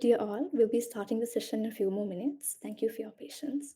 Dear all, we'll be starting the session in a few more minutes. Thank you for your patience.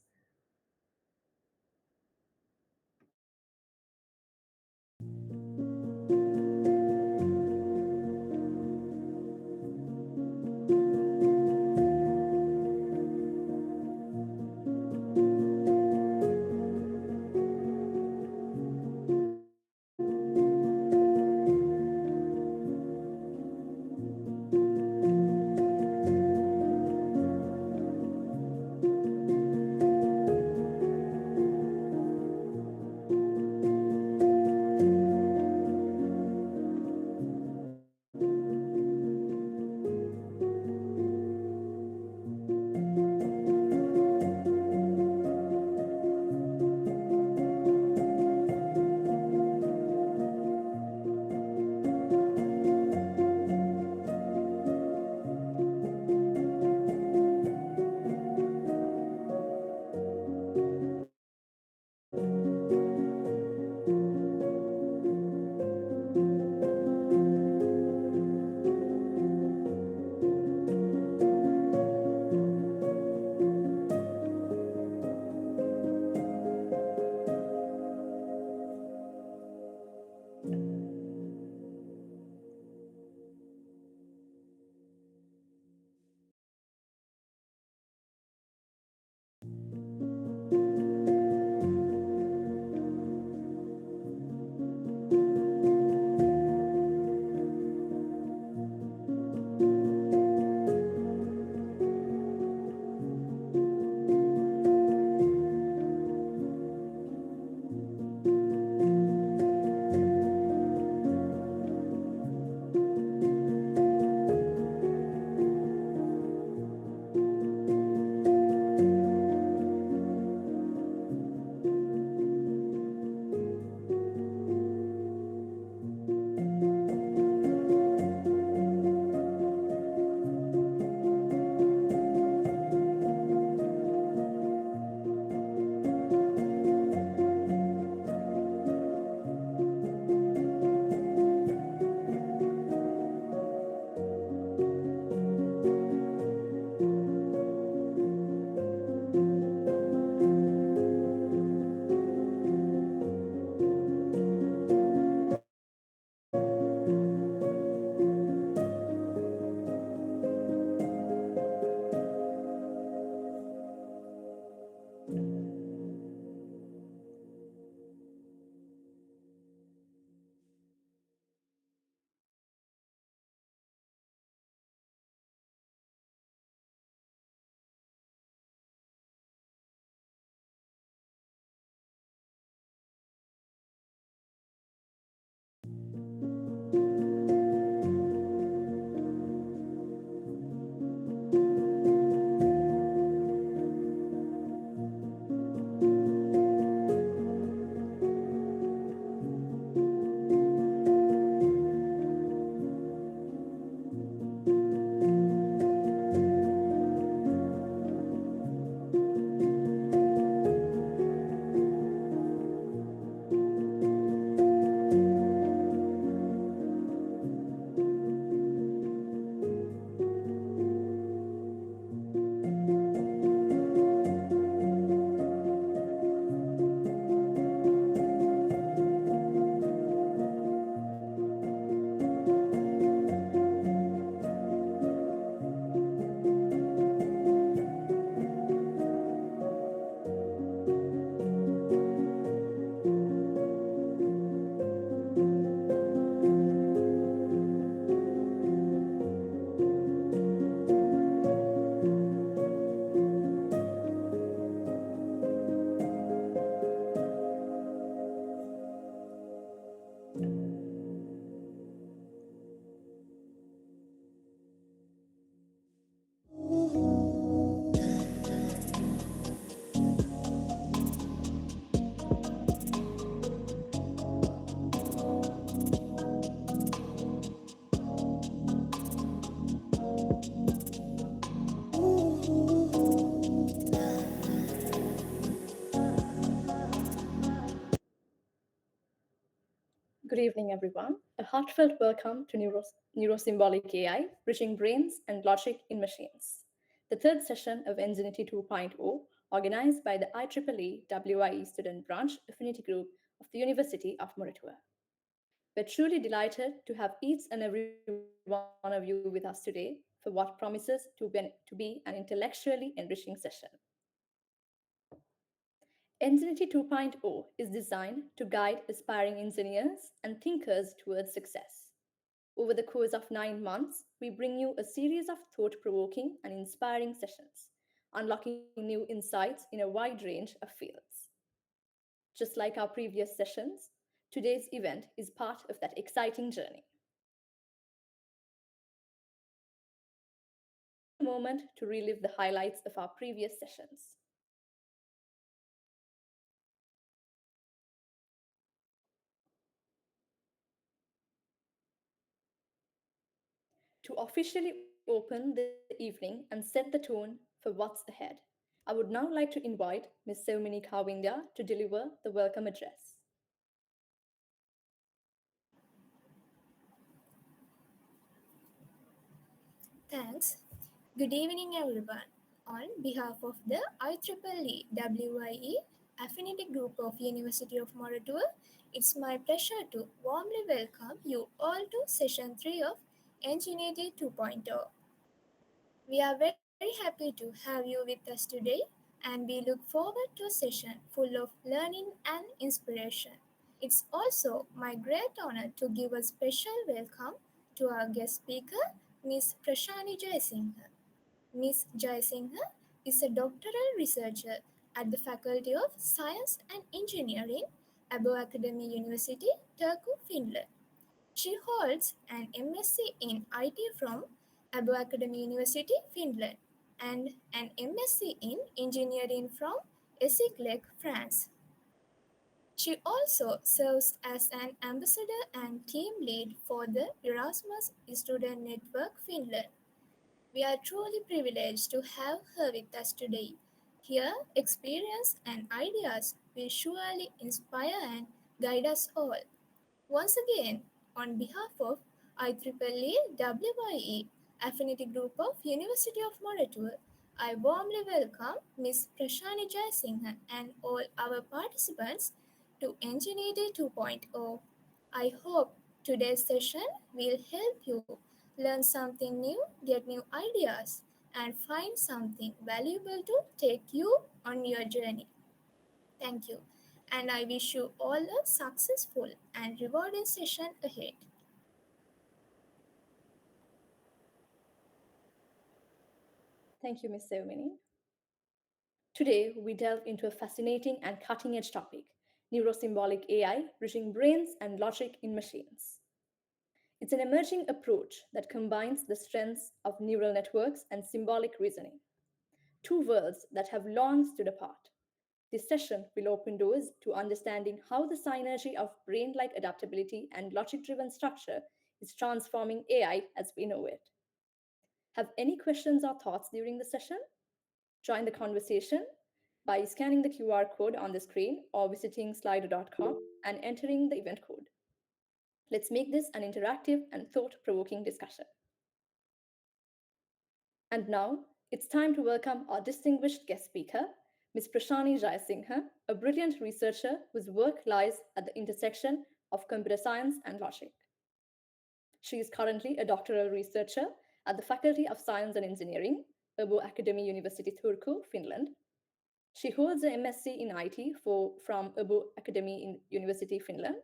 Good evening, everyone. A heartfelt welcome to Neuro-Symbolic AI, Bridging Brains and Logic in Machines, the third session of Ingenuity 2.0, organized by the IEEE WIE Student Branch Affinity Group of the University of Muratua. We're truly delighted to have each and every one of you with us today for what promises to be an intellectually enriching session. Ingenuity 2.0 is designed to guide aspiring engineers and thinkers towards success. Over the course of 9 months, we bring you a series of thought provoking and inspiring sessions, unlocking new insights in a wide range of fields. Just like our previous sessions, today's event is part of that exciting journey. Let's take a moment to relive the highlights of our previous sessions. To officially open the evening and set the tone for what's ahead, I would now like to invite Ms. Sevmini Kawindia to deliver the welcome address. Thanks. Good evening, everyone. On behalf of the IEEE WIE Affinity Group of University of Moratua, it's my pleasure to warmly welcome you all to Session 3 of Ingenuity 2.0. We are very happy to have you with us today, and we look forward to a session full of learning and inspiration. It's also my great honor to give a special welcome to our guest speaker, Miss Prashani Jayasinghe. Miss Jayasinghe is a doctoral researcher at the Faculty of Science and Engineering, Abo Academy University, Turku, Finland. She holds an MSc in IT from Abo Academy University, Finland, and an MSc in Engineering from Essiglec, France. She also serves as an ambassador and team lead for the Erasmus Student Network Finland. We are truly privileged to have her with us today. Her experience and ideas will surely inspire and guide us all. Once again, on behalf of IEEE WIE Affinity Group of University of Moratua, I warmly welcome Miss Prashani Jayasinghe and all our participants to Ingenuity 2.0. I hope today's session will help you learn something new, get new ideas, and find something valuable to take you on your journey. Thank you, and I wish you all a successful and rewarding session ahead. Thank you, Ms. Sevmini. Today, we delve into a fascinating and cutting edge topic: neurosymbolic AI, bridging brains and logic in machines. It's an emerging approach that combines the strengths of neural networks and symbolic reasoning, two worlds that have long stood apart. This session will open doors to understanding how the synergy of brain like adaptability and logic driven structure is transforming AI as we know it. Have any questions or thoughts during the session? Join the conversation by scanning the QR code on the screen or visiting slido.com and entering the event code. Let's make this an interactive and thought provoking discussion. And now it's time to welcome our distinguished guest speaker, Ms. Prashani Jayasinghe, a brilliant researcher whose work lies at the intersection of computer science and logic. She is currently a doctoral researcher at the Faculty of Science and Engineering, Åbo Academy University Turku, Finland. She holds a MSc in IT from Åbo Academy in University, Finland,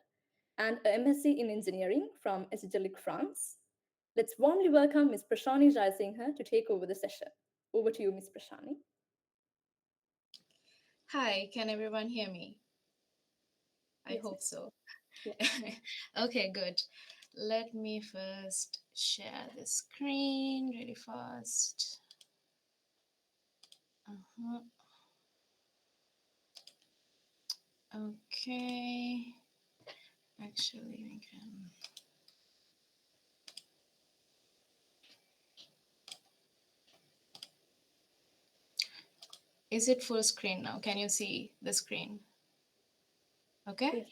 and a MSc in Engineering from Essiglec, France. Let's warmly welcome Ms. Prashani Jayasinghe to take over the session. Over to you, Ms. Prashani. Hi, can everyone hear me? I Yes, hope ma'am. so. Yes. Okay, good. Let me first share the screen really fast. Uh-huh. Okay. Actually, we can. Is it full screen now? Can you see the screen? Okay? Yes.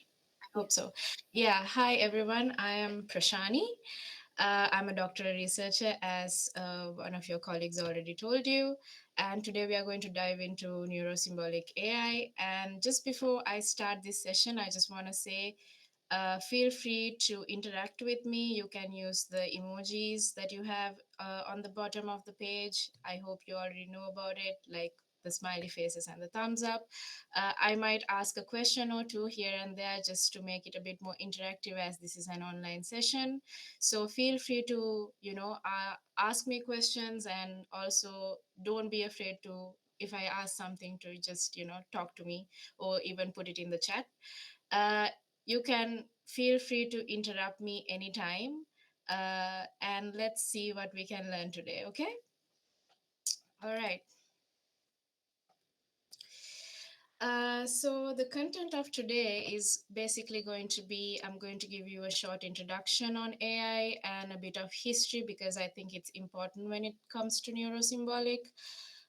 Hope so. Yeah. Hi, everyone. I am Prashani. I'm a doctoral researcher, as one of your colleagues already told you. And today we are going to dive into neurosymbolic AI. And just before I start this session, I just want to say feel free to interact with me. You can use the emojis that you have on the bottom of the page. I hope you already know about it, like the smiley faces and the thumbs up. I might ask a question or two here and there just to make it a bit more interactive, as this is an online session. So feel free to, ask me questions, and also don't be afraid to, if I ask something, to just, talk to me or even put it in the chat. Uh, you can feel free to interrupt me anytime. And let's see what we can learn today, okay? All right. So the content of today is basically going to be, I'm going to give you a short introduction on AI and a bit of history, because I think it's important when it comes to neurosymbolic.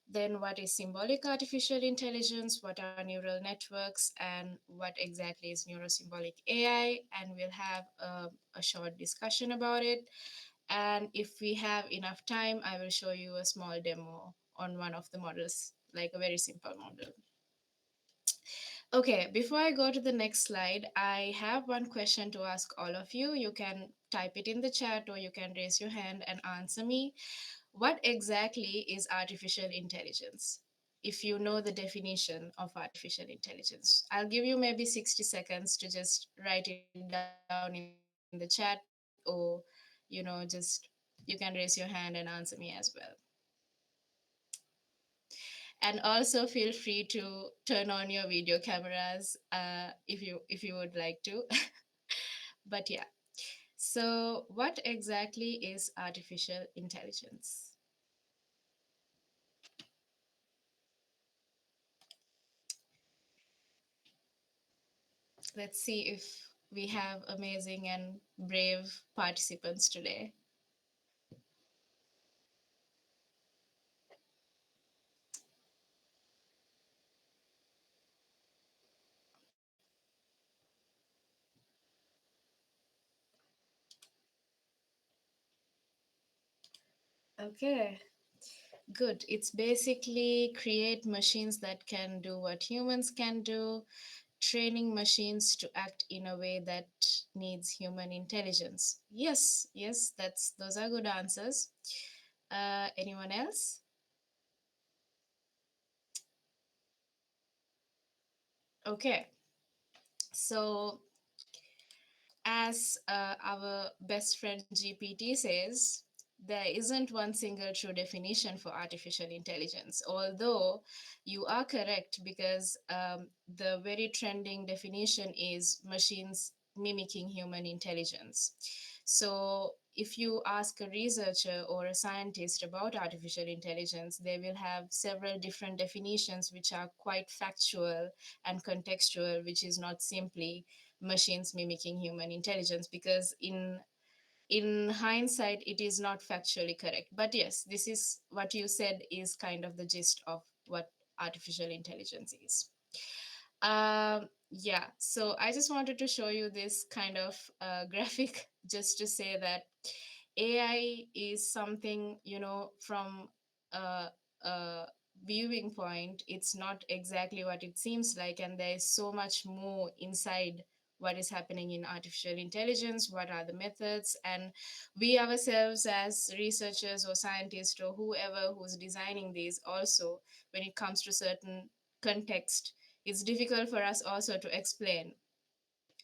Then what is symbolic artificial intelligence, what are neural networks, and what exactly is neurosymbolic AI, and we'll have a short discussion about it. And if we have enough time, I will show you a small demo on one of the models, like a very simple model. Okay, before I go to the next slide, I have one question to ask all of you. You can type it in the chat or you can raise your hand and answer me. What exactly is artificial intelligence? If you know the definition of artificial intelligence, I'll give you maybe 60 seconds to just write it down in the chat, or, just you can raise your hand and answer me as well. And also feel free to turn on your video cameras if you would like to. But yeah, so what exactly is artificial intelligence? Let's see if we have amazing and brave participants today. Okay, good. It's basically create machines that can do what humans can do, training machines to act in a way that needs human intelligence. Yes, yes, those are good answers. Anyone else? Okay, so as our best friend GPT says, there isn't one single true definition for artificial intelligence. Although you are correct, because the very trending definition is machines mimicking human intelligence. So if you ask a researcher or a scientist about artificial intelligence, they will have several different definitions which are quite factual and contextual, which is not simply machines mimicking human intelligence, because in hindsight it is not factually correct. But yes, this is what you said is kind of the gist of what artificial intelligence is. Yeah, so I just wanted to show you this kind of graphic just to say that AI is something, from a, a viewing point, it's not exactly what it seems like, and there is so much more inside what is happening in artificial intelligence, what are the methods, and we ourselves as researchers or scientists or whoever who's designing these, also when it comes to certain context, it's difficult for us also to explain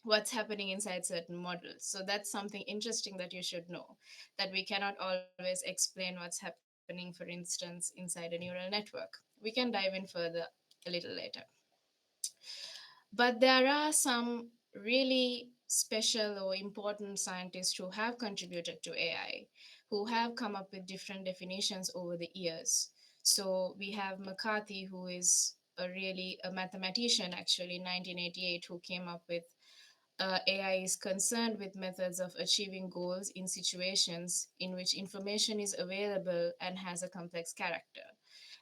what's happening inside certain models. So that's something interesting that you should know, that we cannot always explain what's happening, for instance, inside a neural network. We can dive in further a little later. But there are some really special or important scientists who have contributed to AI, who have come up with different definitions over the years. So we have McCarthy, who is a mathematician, actually, in 1988, who came up with AI is concerned with methods of achieving goals in situations in which information is available and has a complex character.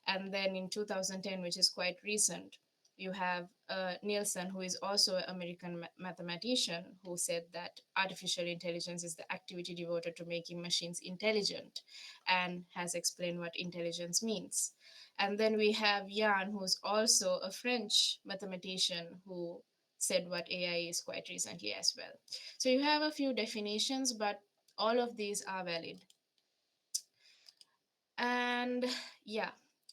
And then in 2010, which is quite recent, you have Nielsen, who is also an American mathematician, who said that artificial intelligence is the activity devoted to making machines intelligent, and has explained what intelligence means. And then we have Jan, who's also a French mathematician, who said what AI is quite recently as well. So you have a few definitions, but all of these are valid. And yeah,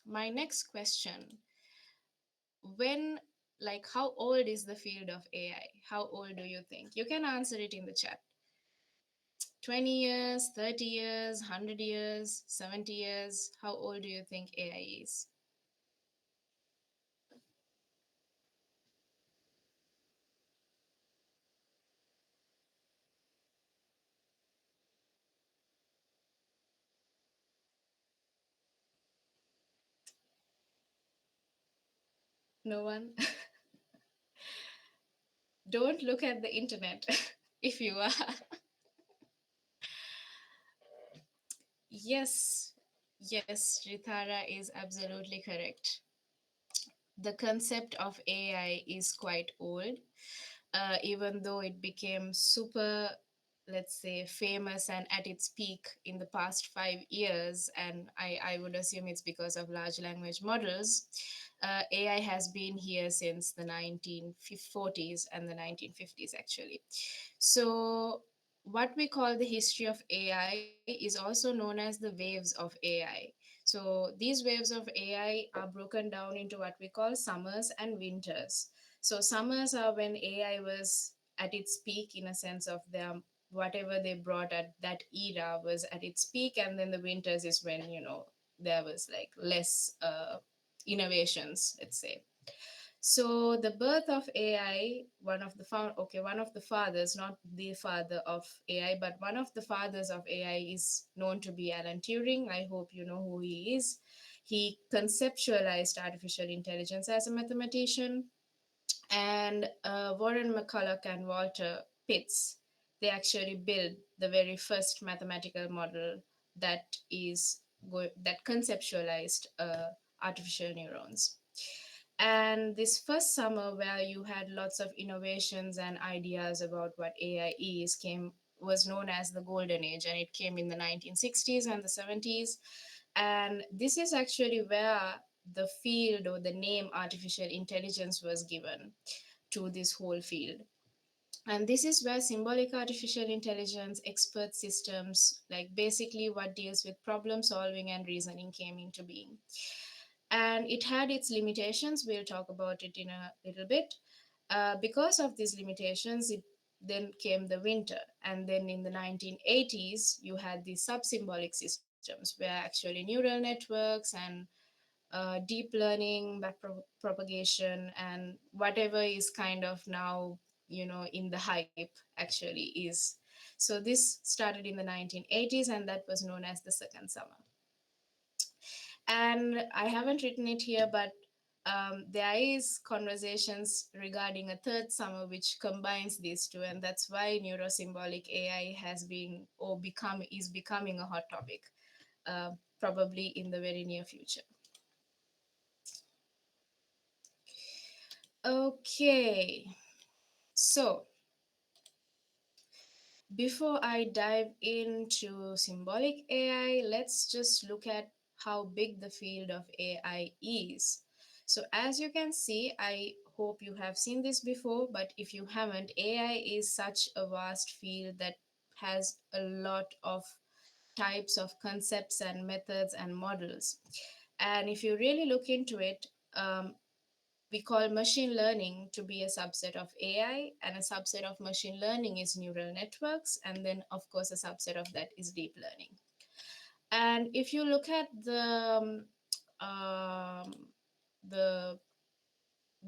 my next question, when, like, how old is the field of AI? How old do you think? You can answer it in the chat. 20 years, 30 years, 100 years, 70 years? How old do you think AI is? No one? Don't look at the internet if you are. Yes, yes, Rithara is absolutely correct. The concept of AI is quite old, even though it became super, let's say, famous and at its peak in the past 5 years. And I would assume it's because of large language models. AI has been here since the 1940s and the 1950s, actually. So, what we call the history of AI is also known as the waves of AI. So these waves of AI are broken down into what we call summers and winters. So summers are when AI was at its peak, in a sense of their whatever they brought at that era was at its peak, and then the winters is when, there was like less innovations, let's say. So the birth of AI, one of the fathers, not the father of AI, but one of the fathers of AI is known to be Alan Turing. I hope you know who he is. He conceptualized artificial intelligence as a mathematician. And Warren McCulloch and Walter Pitts, they actually built the very first mathematical model that that conceptualized artificial neurons. And this first summer, where you had lots of innovations and ideas about what AI is, came was known as the golden age, and it came in the 1960s and the 70s. And this is actually where the field or the name artificial intelligence was given to this whole field. And this is where symbolic artificial intelligence, expert systems, like basically what deals with problem solving and reasoning, came into being. And it had its limitations. We'll talk about it in a little bit. Because of these limitations, it then came the winter. And then in the 1980s, you had these sub-symbolic systems where actually neural networks and deep learning, propagation, and whatever is kind of now, in the hype actually is. So this started in the 1980s, and that was known as the second summer. And I haven't written it here, but there is conversations regarding a third summer which combines these two, and that's why neurosymbolic AI has been or become is becoming a hot topic, uh, probably in the very near future. Okay, so before I dive into symbolic AI, let's just look at how big the field of AI is. So, as you can see, I hope you have seen this before, but if you haven't, AI is such a vast field that has a lot of types of concepts and methods and models. And if you really look into it, we call machine learning to be a subset of AI, and a subset of machine learning is neural networks, and then, of course, a subset of that is deep learning. And if you look at the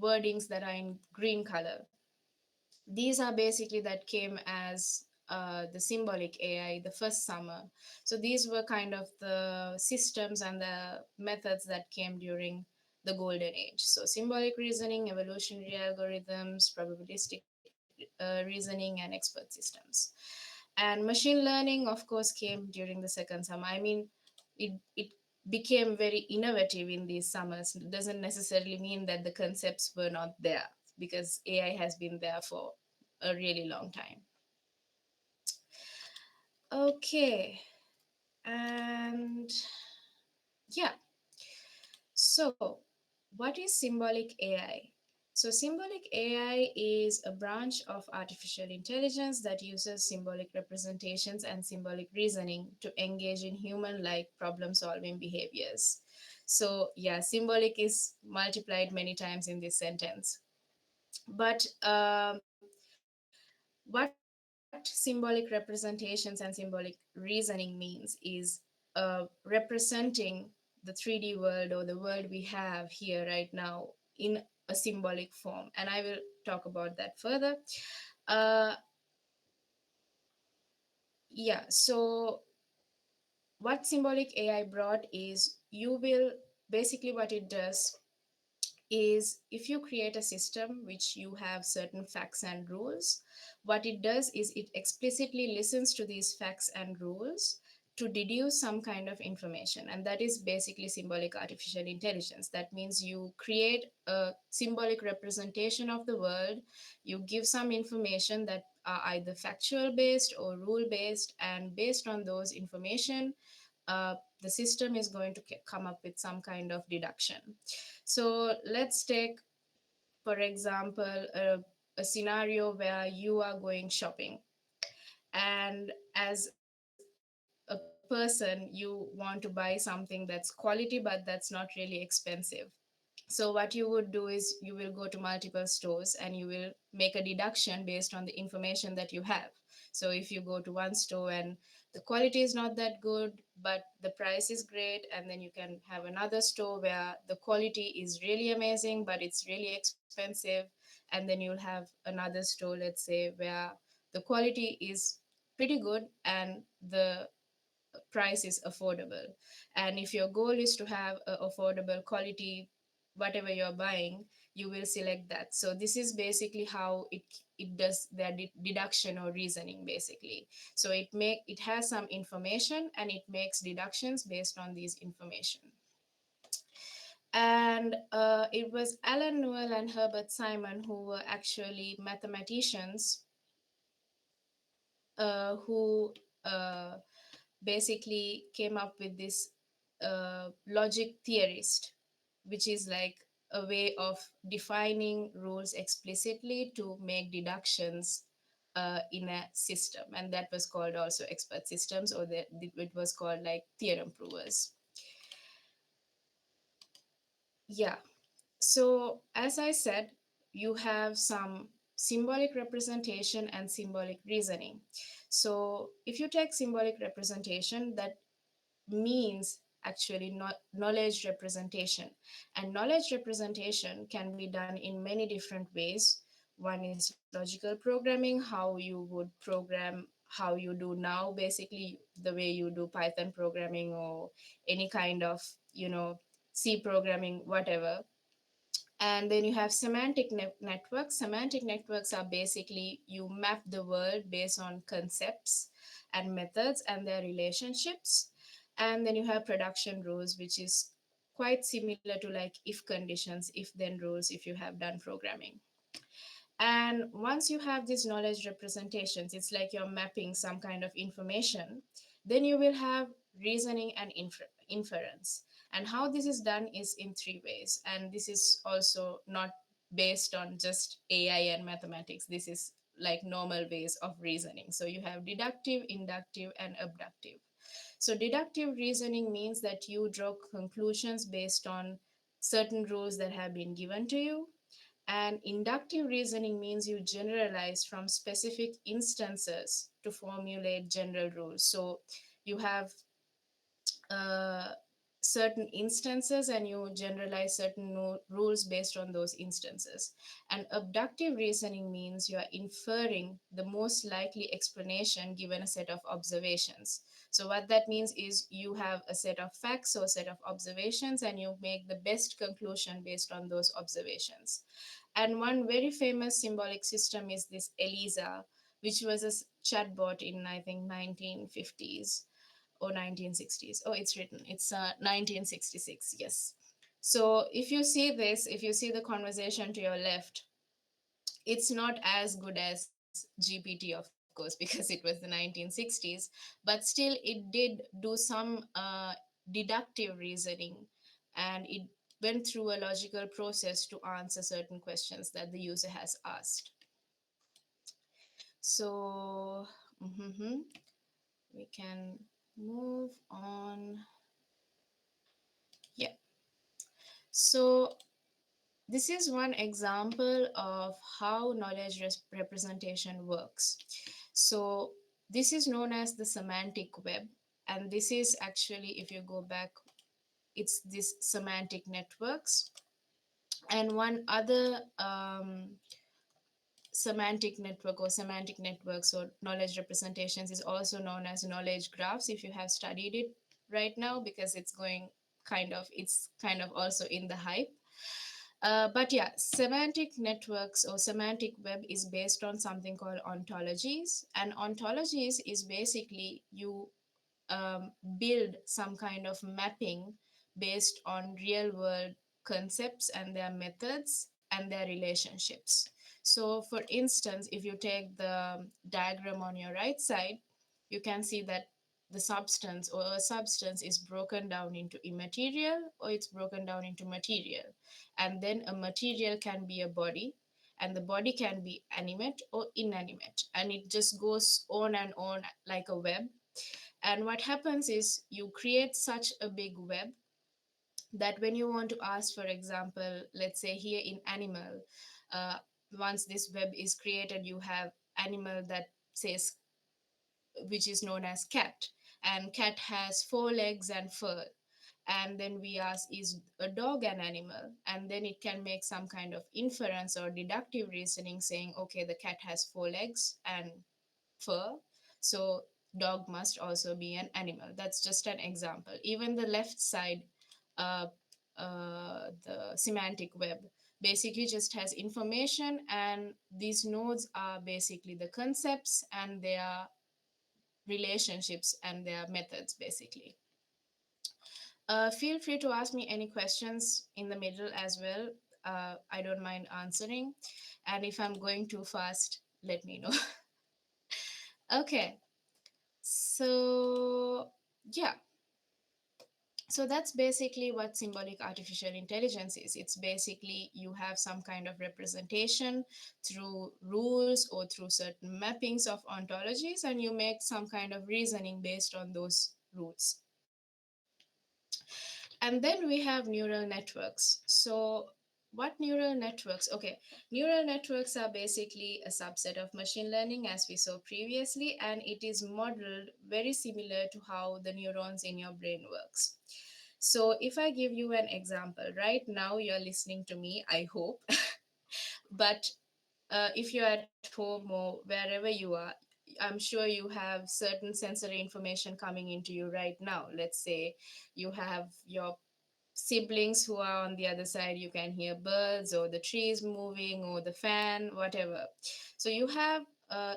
wordings that are in green color, these are basically that came as the symbolic AI the first summer. So these were kind of the systems and the methods that came during the golden age. So symbolic reasoning, evolutionary algorithms, probabilistic reasoning, and expert systems. And machine learning, of course, came during the second summer. I mean, it became very innovative in these summers doesn't necessarily mean that the concepts were not there, because AI has been there for a really long time. Okay, and yeah, so what is symbolic AI? So, symbolic AI is a branch of artificial intelligence that uses symbolic representations and symbolic reasoning to engage in human like problem solving behaviors. So, yeah, symbolic is multiplied many times in this sentence. But what symbolic representations and symbolic reasoning means is representing the 3D world or the world we have here right now in a symbolic form. And I will talk about that further. Uh, yeah, so what symbolic AI brought is you will basically what it does is if you create a system which you have certain facts and rules, what it does is it explicitly listens to these facts and rules to deduce some kind of information. And that is basically symbolic artificial intelligence. That means you create a symbolic representation of the world, you give some information that are either factual based or rule based, and based on those information, the system is going to come up with some kind of deduction. So let's take, for example, a scenario where you are going shopping, and as a person, you want to buy something that's quality but that's not really expensive. So what you would do is you will go to multiple stores and you will make a deduction based on the information that you have. So if you go to one store and the quality is not that good but the price is great, and then you can have another store where the quality is really amazing but it's really expensive, and then you'll have another store, let's say, where the quality is pretty good and the price is affordable. And if your goal is to have a affordable quality whatever you're buying, you will select that. So this is basically how it does their deduction or reasoning basically. So it has some information and it makes deductions based on these information. And it was Alan Newell and Herbert Simon who were actually mathematicians who basically came up with this logic theorist, which is like a way of defining rules explicitly to make deductions in a system. And that was called also expert systems, or it was called like theorem provers. Yeah. So, as I said, you have some symbolic representation and symbolic reasoning. So, if you take symbolic representation, that means actually not knowledge representation. And knowledge representation can be done in many different ways. One is logical programming, how you would program how you do now, basically the way you do Python programming or any kind of, C programming, whatever. And then you have semantic networks. Semantic networks are basically you map the world based on concepts and methods and their relationships. And then you have production rules, which is quite similar to like if conditions, if then rules, if you have done programming. And once you have these knowledge representations, it's like you're mapping some kind of information, then you will have reasoning and inference. And how this is done is in three ways. And this is also not based on just AI and mathematics. This is like normal ways of reasoning. So you have deductive, inductive, and abductive. So deductive reasoning means that you draw conclusions based on certain rules that have been given to you, and inductive reasoning means you generalize from specific instances to formulate general rules. So you have uh, certain instances and you generalize certain rules based on those instances. And abductive reasoning means you are inferring the most likely explanation given a set of observations. So what that means is you have a set of facts or set of observations and you make the best conclusion based on those observations. And one very famous symbolic system is this ELISA, which was a chatbot in, I think, 1950s. or 1960s. Oh, it's written. It's 1966. Yes. So if you see this, if you see the conversation to your left, it's not as good as GPT, of course, because it was the 1960s, but still it did do some deductive reasoning, and it went through a logical process to answer certain questions that the user has asked. So, we can move on. Yeah. So, this is one example of how knowledge representation works. So, this is known as the semantic web, and this is actually, if you go back, it's this semantic networks. And one other semantic network or semantic networks or knowledge representations is also known as knowledge graphs, if you have studied it right now, because it's kind of also in the hype. But yeah, semantic networks or semantic web is based on something called ontologies. And ontologies is basically you build some kind of mapping based on real world concepts and their methods and their relationships. So, for instance, if you take the diagram on your right side, you can see that the substance or a substance is broken down into immaterial or it's broken down into material. And then a material can be a body, and the body can be animate or inanimate. And it just goes on and on like a web. And what happens is you create such a big web that when you want to ask, for example, let's say here in animal, uh, once this web is created, you have animal that says, which is known as cat, and cat has four legs and fur. And then we ask, is a dog an animal? And then it can make some kind of inference or deductive reasoning saying, okay, the cat has four legs and fur, so dog must also be an animal. That's just an example. Even the left side, uh, the semantic web basically just has information, and these nodes are basically the concepts and their relationships and their methods basically. Feel free to ask me any questions in the middle as well. I don't mind answering, and if I'm going too fast, let me know. Okay. So, yeah, so that's basically what symbolic artificial intelligence is. It's basically you have some kind of representation through rules or through certain mappings of ontologies, and you make some kind of reasoning based on those rules. And then we have neural networks. So, what neural networks? Okay, neural networks are basically a subset of machine learning, as we saw previously, and it is modeled very similar to how the neurons in your brain works. So, if I give you an example, right now you're listening to me, I hope, but if you're at home or wherever you are, I'm sure you have certain sensory information coming into you right now. Let's say you have your siblings who are on the other side, you can hear birds or the trees moving or the fan, whatever. So you have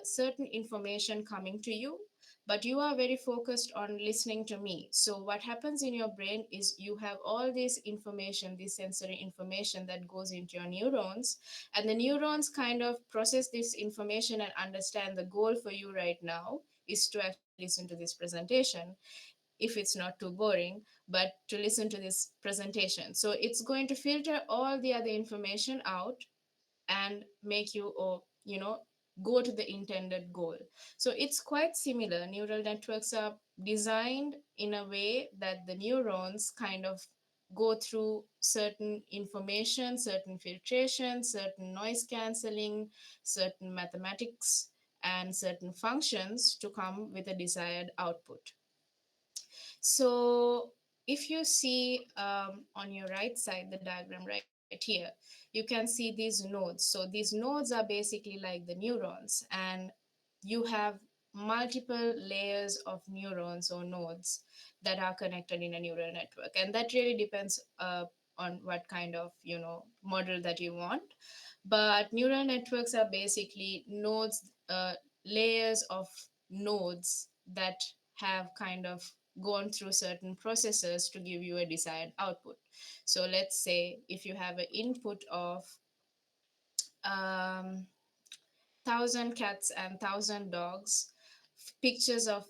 certain information coming to you, but you are very focused on listening to me. So what happens in your brain is you have all this information, this sensory information that goes into your neurons, and the neurons kind of process this information and understand the goal for you right now is to actually listen to this presentation, if it's not too boring, but to listen to this presentation. So it's going to filter all the other information out and make you, or go to the intended goal. So it's quite similar. Neural networks are designed in a way that the neurons kind of go through certain information, certain filtration, certain noise cancelling, certain mathematics, and certain functions to come with a desired output. So if you see on your right side, the diagram right here, you can see these nodes. So these nodes are basically like the neurons, and you have multiple layers of neurons or nodes that are connected in a neural network. And that really depends on what kind of, model that you want. But neural networks are basically nodes, layers of nodes that have kind of gone through certain processes to give you a desired output. So let's say if you have an input of 1,000 cats and 1,000 dogs, pictures of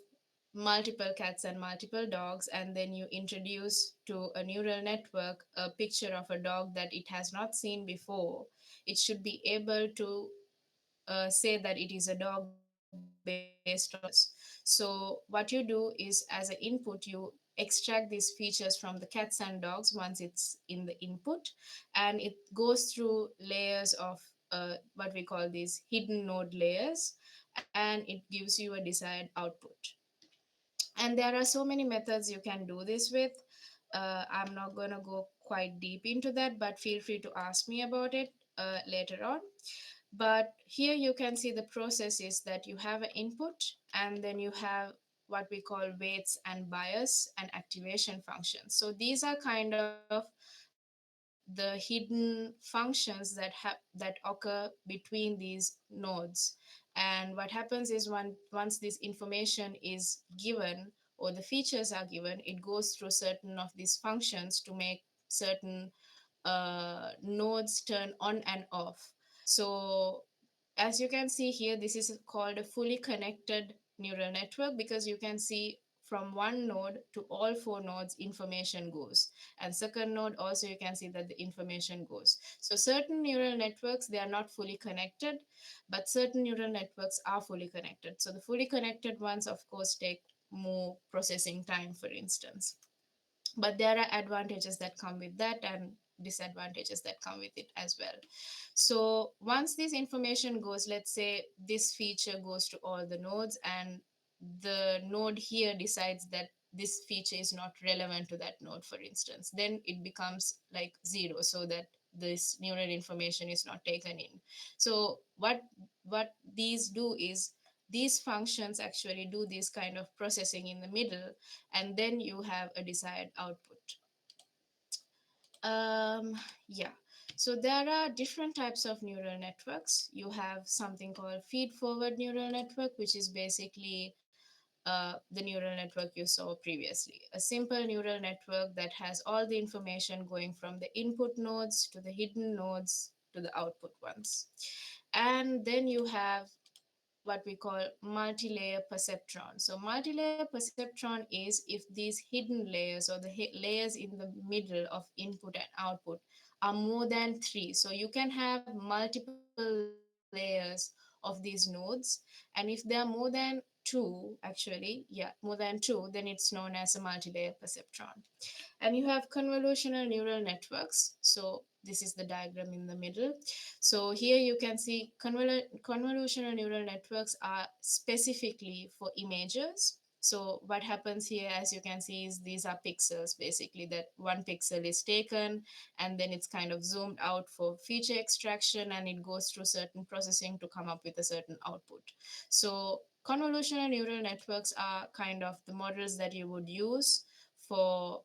multiple cats and multiple dogs, and then you introduce to a neural network a picture of a dog that it has not seen before, it should be able to say that it is a dog based on these features. So what you do is, as an input, you extract these features from the cats and dogs once it's in the input, and it goes through layers of what we call these hidden node layers, and it gives you a desired output. And there are so many methods you can do this with. I'm not going to go quite deep into that, but feel free to ask me about it later on. But here you can see the process is that you have an input, and then you have what we call weights and bias and activation functions. So these are kind of the hidden functions that occur between these nodes. And what happens is, once this information is given, or the features are given, it goes through certain of these functions to make certain nodes turn on and off. So as you can see here, this is called a fully connected neural network, because you can see from one node to all four nodes information goes, and second node also you can see that the information goes. So certain neural networks, they are not fully connected, but certain neural networks are fully connected. So the fully connected ones of course take more processing time, for instance. But there are advantages that come with that, and disadvantages that come with it as well. So once this information goes, let's say this feature goes to all the nodes, and the node here decides that this feature is not relevant to that node, for instance, then it becomes like zero, so that this neural information is not taken in. So what these do is, these functions actually do this kind of processing in the middle, and then you have a desired output. um yeah, so there are different types of neural networks. You have something called feed forward neural network, which is basically the neural network you saw previously, a simple neural network that has all the information going from the input nodes to the hidden nodes to the output ones. And then you have what we call multi-layer perceptron. So multi-layer perceptron is if these hidden layers, or the layers in the middle of input and output, are more than three. So you can have multiple layers of these nodes, and if they are more than two, actually, yeah, more than two, then it's known as a multi-layer perceptron. And you have convolutional neural networks. So this is the diagram in the middle. So here you can see convolutional neural networks are specifically for images. So what happens here, as you can see, is these are pixels, basically, that one pixel is taken, and then it's kind of zoomed out for feature extraction, and it goes through certain processing to come up with a certain output. So convolutional neural networks are kind of the models that you would use for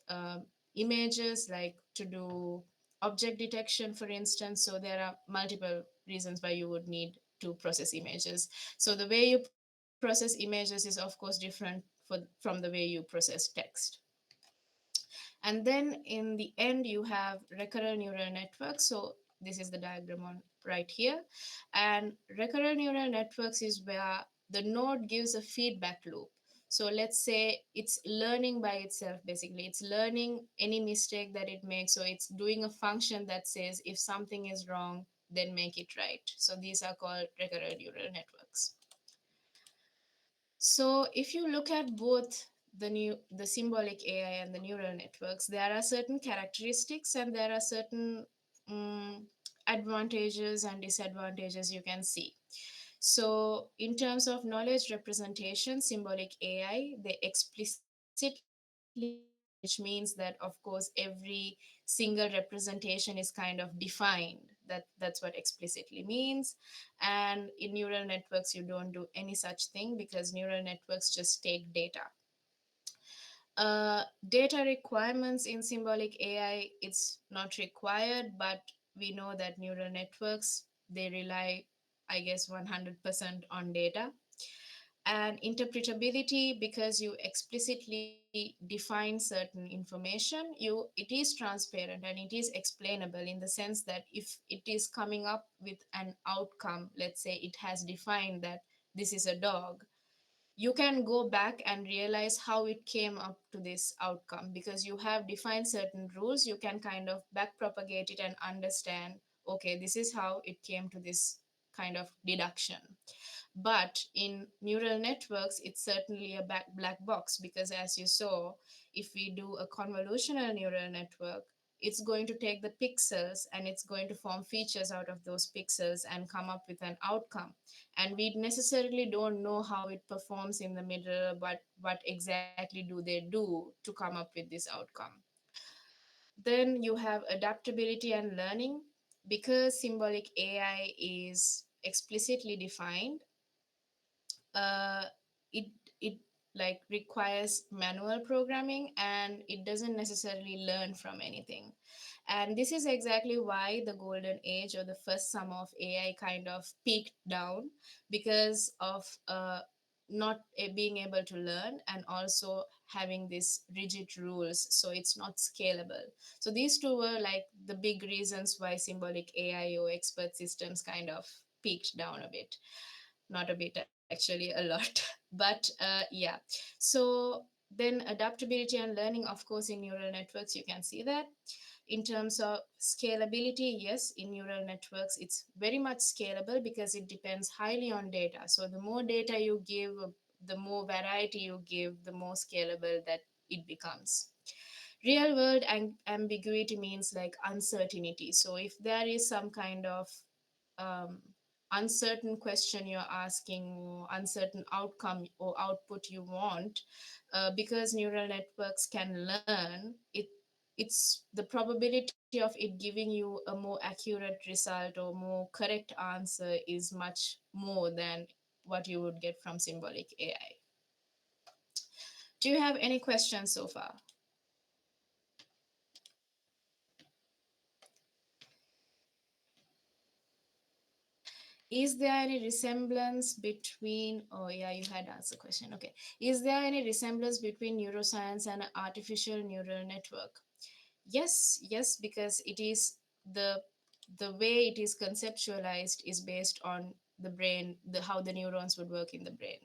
uh, images, like to do object detection, for instance. So there are multiple reasons why you would need to process images. So the way you process images is of course different from the way you process text. And then in the end you have recurrent neural networks. So this is the diagram on right here. And recurrent neural networks is where the node gives a feedback loop. So let's say it's learning by itself, basically it's learning any mistake that it makes. So it's doing a function that says if something is wrong, then make it right. So these are called recurrent neural networks. So if you look at both the symbolic AI and the neural networks, there are certain characteristics, and there are certain um, advantages and disadvantages you can see. So in terms of knowledge representation, symbolic AI, they explicitly use knowledge, which means that of course every single representation is kind of defined. That's what explicitly means. And in neural networks you don't do any such thing, because neural networks just take data. Data requirements in symbolic AI, it's not required, but we know that neural networks, they rely, I guess, 100% on data. And interpretability, because you explicitly define certain information, it is transparent and it is explainable, in the sense that if it is coming up with an outcome, let's say it has defined that this is a dog, you can go back and realize how it came up to this outcome, because you have defined certain rules. You can kind of back propagate it and understand, okay, this is how it came to this kind of deduction. But in neural networks, it's certainly a black box, because as you saw, if we do a convolutional neural network, it's going to take the pixels and it's going to form features out of those pixels and come up with an outcome. And we necessarily don't know how it performs in the middle, but what exactly do they do to come up with this outcome. Then you have adaptability and learning. Because symbolic AI is explicitly defined, uh, it it like requires manual programming, and it doesn't necessarily learn from anything. And this is exactly why the golden age, or the first summer of AI, kind of peaked down, because of not being able to learn, and also having these rigid rules, so it's not scalable. So these two were like the big reasons why symbolic AI or expert systems kind of peaked down a bit. Not a bit, actually, a lot. But yeah. So then adaptability and learning, of course, in neural networks, you can see that. In terms of scalability, yes, in neural networks, it's very much scalable, because it depends highly on data. So the more data you give, the more variety you give, the more scalable that it becomes. Real world ambiguity means like uncertainty. So if there is some kind of um, uncertain question you're asking, or uncertain outcome or output you want, because neural networks can learn it, it's the probability of it giving you a more accurate result or more correct answer is much more than what you would get from symbolic AI. Do you have any questions so far? Is there any resemblance between, oh yeah, you had asked the question. Okay. Is there any resemblance between neuroscience and artificial neural network? Yes, yes, because it is the way it is conceptualized is based on the brain, the how the neurons would work in the brain.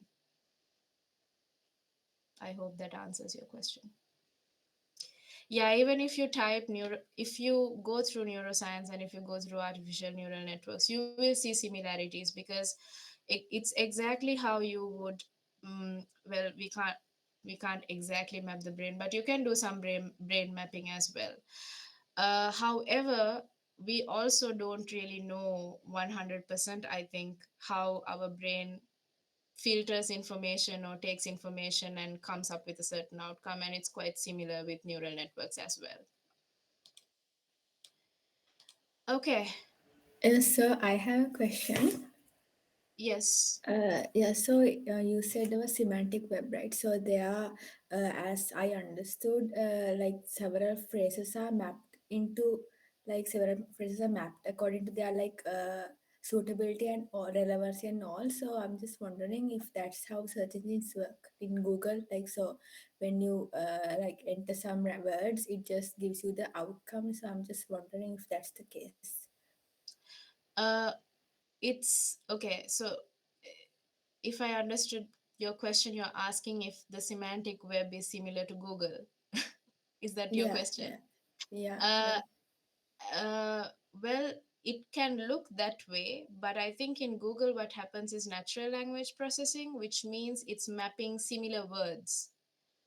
I hope that answers your question. Yeah, even if you type if you go through neuroscience and if you go through artificial neural networks, you will see similarities, because it's exactly how you would, well, we can't exactly map the brain, but you can do some brain mapping as well. However, we also don't really know 100%, I think, how our brain filters information or takes information and comes up with a certain outcome, and it's quite similar with neural networks as well. Okay. So I have a question. Yes. Yeah, so you said there was semantic web, right? So there are, as I understood, like several phrases are mapped into, like several phrases are mapped according to their like suitability and or relevancy and all. So I'm just wondering if that's how search engines work in Google. Like so, when you like enter some words, it just gives you the outcome. So I'm just wondering if that's the case. uh it's okay. So if I understood your question, you're asking if the semantic web is similar to Google. Is that your Yeah, question? yeah, yeah, uh right. uh well, it can look that way, but I think in Google what happens is natural language processing, which means it's mapping similar words.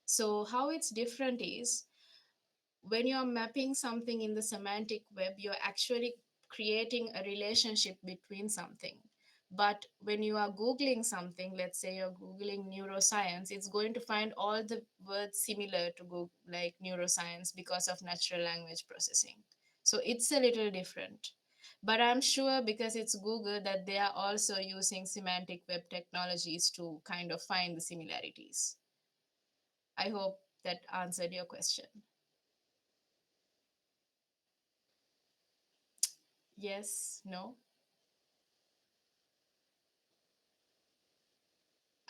So how it's different is, when you're mapping something in the semantic web, you're actually creating a relationship between something. But when you are Googling something, let's say you're Googling neuroscience, it's going to find all the words similar to Google, like neuroscience, because of natural language processing. So it's a little different. But I'm sure, because it's Google, that they are also using semantic web technologies to kind of find the similarities. I hope that answered your question. Yes, no.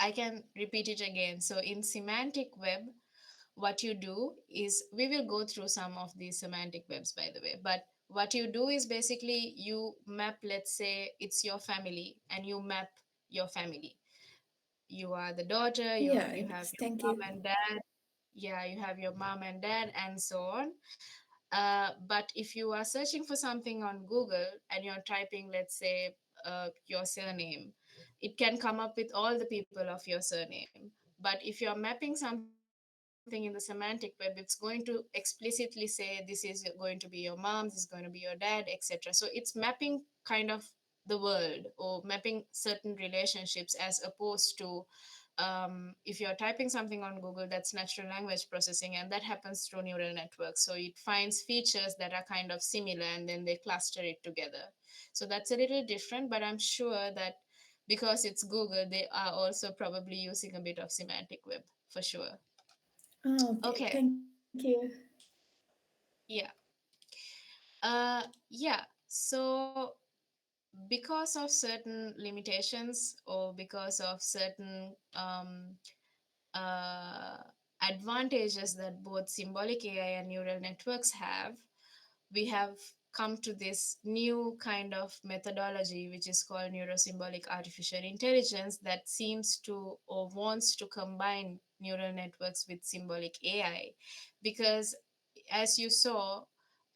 I can repeat it again. So in semantic web, what you do is, we will go through some of these semantic webs, by the way, but what you do is basically you map, let's say it's your family, and you map your family. You are the daughter, Yeah, you have yes, your thank mom you. and dad. Yeah, you have your mom and dad, and so on. But if you are searching for something on Google and you're typing, let's say, your surname, it can come up with all the people of your surname. But if you're mapping something in the semantic web, it's going to explicitly say this is going to be your mom, this is going to be your dad, etc. So it's mapping kind of the world, or mapping certain relationships, as opposed to if you're typing something on Google, that's natural language processing, and that happens through neural networks. So it finds features that are kind of similar and then they cluster it together. So that's a little different, but I'm sure that because it's Google, they are also probably using a bit of semantic web for sure. Okay, Okay, thank you. yeah. Yeah. So because of certain limitations, or because of certain uh, advantages that both symbolic AI and neural networks have, we have come to this new kind of methodology, which is called neurosymbolic artificial intelligence, that seems to, or wants to, combine neural networks with symbolic AI. Because as you saw,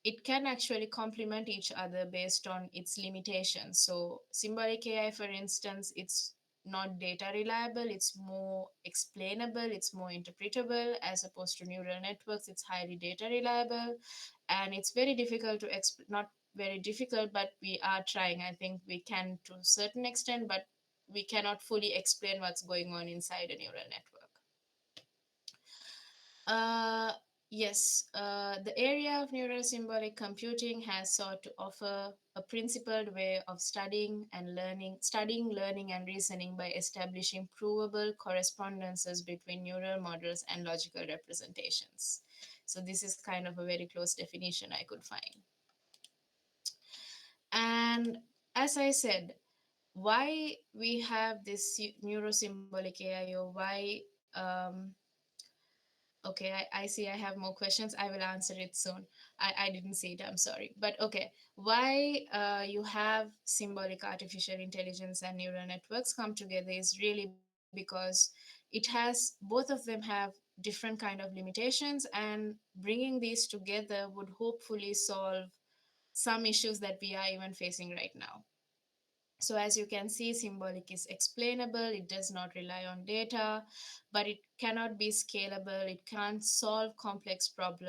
it can actually complement each other based on its limitations. So symbolic AI, for instance, it's not data reliable, it's more explainable, it's more interpretable, as opposed to neural networks, it's highly data reliable. And it's very difficult to not very difficult, but we are trying. I think we can to a certain extent, but we cannot fully explain what's going on inside a neural network. uh, yes, the area of neurosymbolic computing has sought to offer a principled way of studying, learning, and reasoning by establishing provable correspondences between neural models and logical representations. So this is kind of a very close definition I could find. And as I said, why we have this neurosymbolic AI, or why okay, I see I have more questions. I will answer it soon. I didn't see it, I'm sorry. But okay, why you have symbolic artificial intelligence and neural networks come together is really because both of them have different kind of limitations, and bringing these together would hopefully solve some issues that we are even facing right now. So as you can see, symbolic is explainable, it does not rely on data, but it cannot be scalable, it can't solve complex problems.